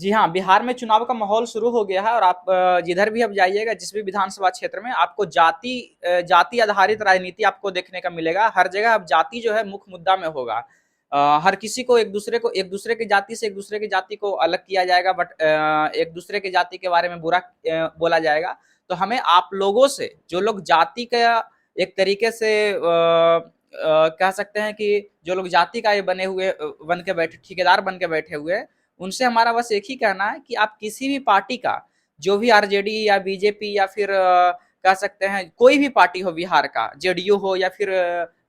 जी हाँ, बिहार में चुनाव का माहौल शुरू हो गया है और आप जिधर भी अब जाइएगा, जिस भी विधानसभा क्षेत्र में, आपको जाति आधारित राजनीति आपको देखने का मिलेगा। हर जगह अब जाति जो है मुख्य मुद्दा में होगा। हर किसी को एक दूसरे की जाति से एक दूसरे की जाति को अलग किया जाएगा, बट एक दूसरे की जाति के बारे में बुरा बोला जाएगा। तो हमें आप लोगों से, जो लोग जाति का एक तरीके से कह सकते हैं कि जो लोग जाति का ये बन के बैठे, ठेकेदार बन के बैठे हुए हैं, उनसे हमारा बस एक ही कहना है कि आप किसी भी पार्टी का, जो भी आरजेडी या बीजेपी या फिर कह सकते हैं कोई भी पार्टी हो बिहार का, जेडीयू हो या फिर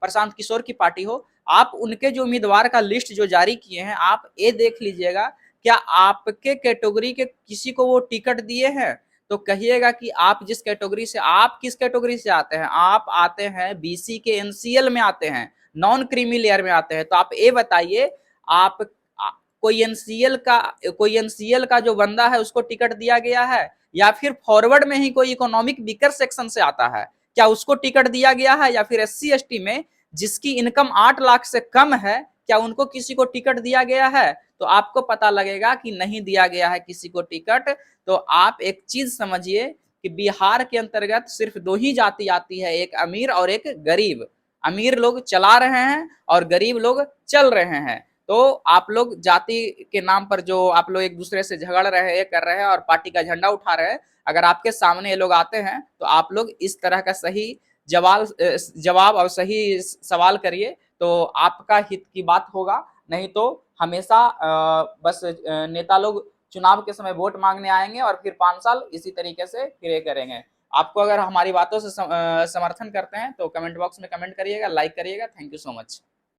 प्रशांत किशोर की पार्टी हो, आप उनके जो उम्मीदवार का लिस्ट जो जारी किए हैं, आप ये देख लीजिएगा, क्या आपके कैटेगरी के किसी को वो टिकट दिए हैं? तो कहिएगा कि आप किस कैटेगरी से आते हैं? आप आते हैं बीसी के एनसीएल में आते हैं, नॉन क्रीमी लेयर में आते हैं। तो आप ये बताइए, आप कोई एनसीएल का जो बंदा है उसको टिकट दिया गया है, या फिर फॉरवर्ड में ही कोई इकोनॉमिक वीकर सेक्शन से आता है, क्या उसको टिकट दिया गया है? या फिर एससी एसटी में जिसकी इनकम 8 लाख से कम है, क्या उनको किसी को टिकट दिया गया है? तो आपको पता लगेगा कि नहीं दिया गया है किसी को टिकट। तो आप एक चीज समझिए कि बिहार के अंतर्गत सिर्फ दो ही जाति आती है, एक अमीर और एक गरीब। अमीर लोग चला रहे हैं और गरीब लोग चल रहे हैं। तो आप लोग जाति के नाम पर जो आप लोग एक दूसरे से झगड़ रहे हैं, कर रहे हैं और पार्टी का झंडा उठा रहे हैं, अगर आपके सामने ये लोग आते हैं तो आप लोग इस तरह का सही जवाब और सही सवाल करिए, तो आपका हित की बात होगा। नहीं तो हमेशा बस नेता लोग चुनाव के समय वोट मांगने आएंगे और फिर 5 साल इसी तरीके से फिर ये करेंगे। आपको अगर हमारी बातों से समर्थन करते हैं तो कमेंट बॉक्स में कमेंट करिएगा, लाइक करिएगा। Thank you so much.